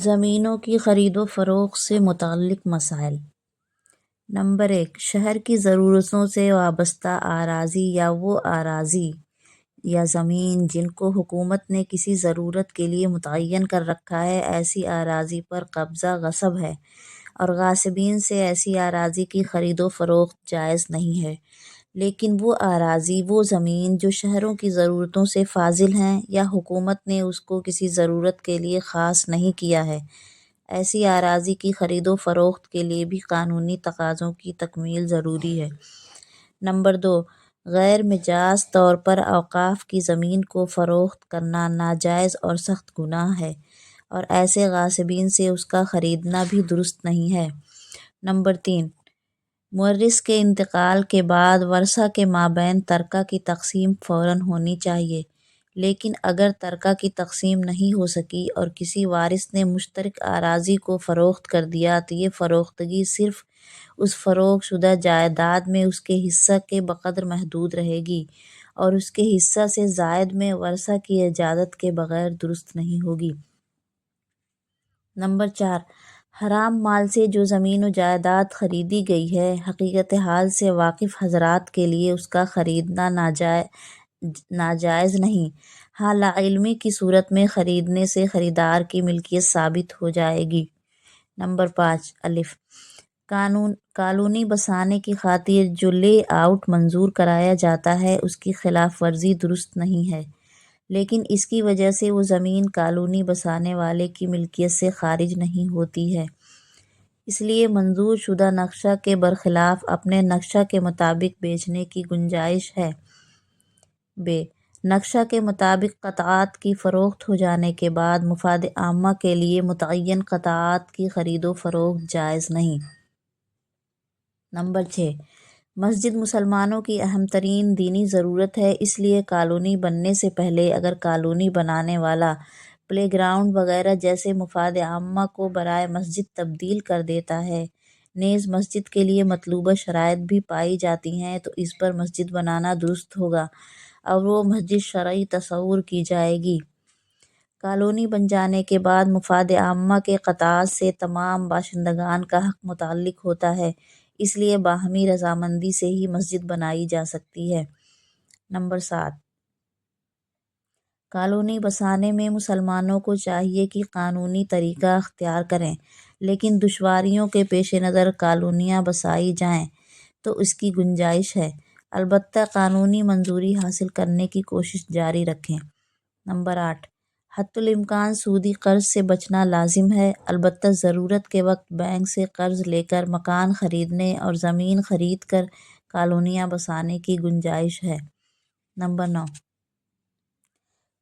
زمینوں کی خرید و فروخت سے متعلق مسائل۔ نمبر 1، شہر کی ضرورتوں سے وابستہ اراضی یا وہ اراضی یا زمین جن کو حکومت نے کسی ضرورت کے لیے متعین کر رکھا ہے، ایسی اراضی پر قبضہ غصب ہے اور غاصبین سے ایسی اراضی کی خرید و فروخت جائز نہیں ہے۔ لیکن وہ اراضی، وہ زمین جو شہروں کی ضرورتوں سے فاضل ہیں یا حکومت نے اس کو کسی ضرورت کے لیے خاص نہیں کیا ہے، ایسی اراضی کی خرید و فروخت کے لیے بھی قانونی تقاضوں کی تکمیل ضروری ہے۔ نمبر 2، غیر مجاز طور پر اوقاف کی زمین کو فروخت کرنا ناجائز اور سخت گناہ ہے اور ایسے غاصبین سے اس کا خریدنا بھی درست نہیں ہے۔ نمبر 3، مورث کے انتقال کے بعد ورثہ کے مابین ترکہ کی تقسیم فوراً ہونی چاہیے، لیکن اگر ترکہ کی تقسیم نہیں ہو سکی اور کسی وارث نے مشترک اراضی کو فروخت کر دیا تو یہ فروختگی صرف اس فروخت شدہ جائیداد میں اس کے حصہ کے بقدر محدود رہے گی اور اس کے حصہ سے زائد میں ورثہ کی اجازت کے بغیر درست نہیں ہوگی۔ نمبر 4، حرام مال سے جو زمین و جائیداد خریدی گئی ہے، حقیقت حال سے واقف حضرات کے لیے اس کا خریدنا ناجائز نہیں۔ ہاں، لاعلمی کی صورت میں خریدنے سے خریدار کی ملکیت ثابت ہو جائے گی۔ نمبر 5، الف، کالونی بسانے کی خاطر جو لے آؤٹ منظور کرایا جاتا ہے اس کی خلاف ورزی درست نہیں ہے، لیکن اس کی وجہ سے وہ زمین کالونی بسانے والے کی ملکیت سے خارج نہیں ہوتی ہے، اس لیے منظور شدہ نقشہ کے برخلاف اپنے نقشہ کے مطابق بیچنے کی گنجائش ہے۔ ب، نقشہ کے مطابق قطعات کی فروخت ہو جانے کے بعد مفاد عامہ کے لیے متعین قطعات کی خرید و فروخت جائز نہیں۔ نمبر 6، مسجد مسلمانوں کی اہم ترین دینی ضرورت ہے، اس لیے کالونی بننے سے پہلے اگر کالونی بنانے والا پلے گراؤنڈ وغیرہ جیسے مفاد عامہ کو برائے مسجد تبدیل کر دیتا ہے، نیز مسجد کے لیے مطلوبہ شرائط بھی پائی جاتی ہیں تو اس پر مسجد بنانا درست ہوگا اور وہ مسجد شرعی تصور کی جائے گی۔ کالونی بن جانے کے بعد مفاد عامہ کے قطعات سے تمام باشندگان کا حق متعلق ہوتا ہے، اس لیے باہمی رضامندی سے ہی مسجد بنائی جا سکتی ہے۔ نمبر 7، کالونی بسانے میں مسلمانوں کو چاہیے کہ قانونی طریقہ اختیار کریں، لیکن دشواریوں کے پیش نظر کالونیاں بسائی جائیں تو اس کی گنجائش ہے، البتہ قانونی منظوری حاصل کرنے کی کوشش جاری رکھیں۔ نمبر 8، حتی الامکان سودی قرض سے بچنا لازم ہے، البتہ ضرورت کے وقت بینک سے قرض لے کر مکان خریدنے اور زمین خرید کر کالونیاں بسانے کی گنجائش ہے۔ نمبر 9،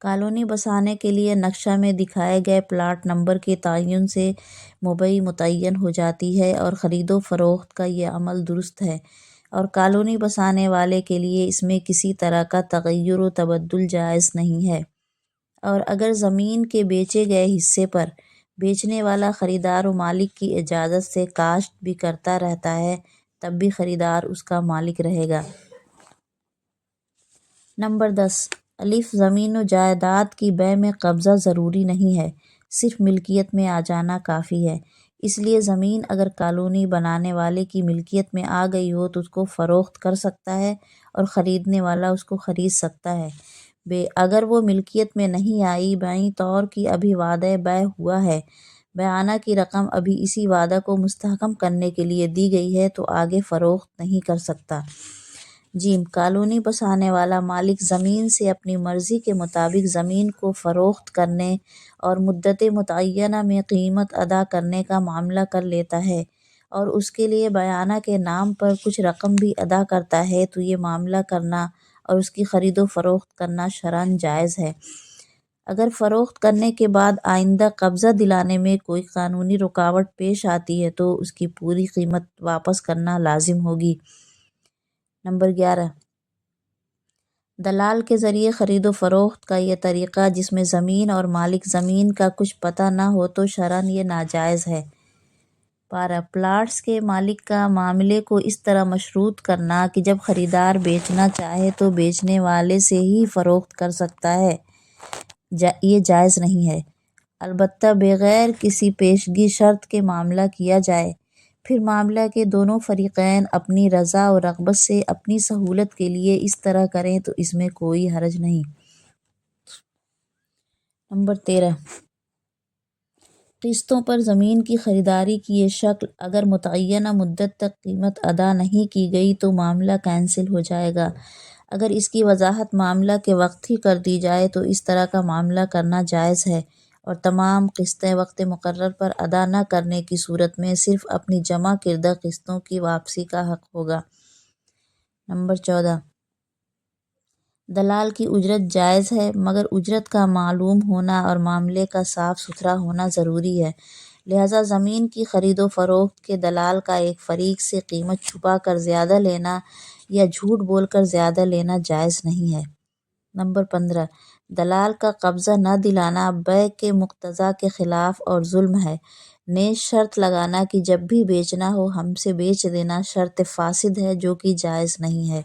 کالونی بسانے کے لیے نقشہ میں دکھائے گئے پلاٹ نمبر کے تعین سے مبئی متعین ہو جاتی ہے اور خرید و فروخت کا یہ عمل درست ہے اور کالونی بسانے والے کے لیے اس میں کسی طرح کا تغیر و تبدل جائز نہیں ہے، اور اگر زمین کے بیچے گئے حصے پر بیچنے والا خریدار و مالک کی اجازت سے کاشت بھی کرتا رہتا ہے تب بھی خریدار اس کا مالک رہے گا۔ نمبر 10، الف، زمین و جائیداد کی بیع میں قبضہ ضروری نہیں ہے، صرف ملکیت میں آ جانا کافی ہے، اس لیے زمین اگر کالونی بنانے والے کی ملکیت میں آ گئی ہو تو اس کو فروخت کر سکتا ہے اور خریدنے والا اس کو خرید سکتا ہے۔ ب، اگر وہ ملکیت میں نہیں آئی، بیعی طور کی ابھی وعدہ بیع ہوا ہے، بیعانہ کی رقم ابھی اسی وعدہ کو مستحکم کرنے کے لیے دی گئی ہے تو آگے فروخت نہیں کر سکتا۔ ج، کالونی بسانے والا مالک زمین سے اپنی مرضی کے مطابق زمین کو فروخت کرنے اور مدت متعینہ میں قیمت ادا کرنے کا معاملہ کر لیتا ہے اور اس کے لیے بیعانہ کے نام پر کچھ رقم بھی ادا کرتا ہے تو یہ معاملہ کرنا اور اس کی خرید و فروخت کرنا شرعاً جائز ہے۔ اگر فروخت کرنے کے بعد آئندہ قبضہ دلانے میں کوئی قانونی رکاوٹ پیش آتی ہے تو اس کی پوری قیمت واپس کرنا لازم ہوگی۔ نمبر 11، دلال کے ذریعے خرید و فروخت کا یہ طریقہ جس میں زمین اور مالک زمین کا کچھ پتہ نہ ہو تو شرعاً یہ ناجائز ہے۔ 12، پلاٹس کے مالک کا معاملے کو اس طرح مشروط کرنا کہ جب خریدار بیچنا چاہے تو بیچنے والے سے ہی فروخت کر سکتا ہے، یہ جائز نہیں ہے۔ البتہ بغیر کسی پیشگی شرط کے معاملہ کیا جائے، پھر معاملہ کے دونوں فریقین اپنی رضا و رغبت سے اپنی سہولت کے لیے اس طرح کریں تو اس میں کوئی حرج نہیں۔ نمبر 13، قسطوں پر زمین کی خریداری کی یہ شکل اگر متعینہ مدت تک قیمت ادا نہیں کی گئی تو معاملہ کینسل ہو جائے گا۔ اگر اس کی وضاحت معاملہ کے وقت ہی کر دی جائے تو اس طرح کا معاملہ کرنا جائز ہے، اور تمام قسطیں وقت مقرر پر ادا نہ کرنے کی صورت میں صرف اپنی جمع کردہ قسطوں کی واپسی کا حق ہوگا۔ نمبر 14، دلال کی اجرت جائز ہے، مگر اجرت کا معلوم ہونا اور معاملے کا صاف ستھرا ہونا ضروری ہے، لہذا زمین کی خرید و فروخت کے دلال کا ایک فریق سے قیمت چھپا کر زیادہ لینا یا جھوٹ بول کر زیادہ لینا جائز نہیں ہے۔ نمبر 15، دلال کا قبضہ نہ دلانا بیع کے مقتضیٰ کے خلاف اور ظلم ہے۔ نیز شرط لگانا کہ جب بھی بیچنا ہو ہم سے بیچ دینا شرط فاسد ہے جو کہ جائز نہیں ہے۔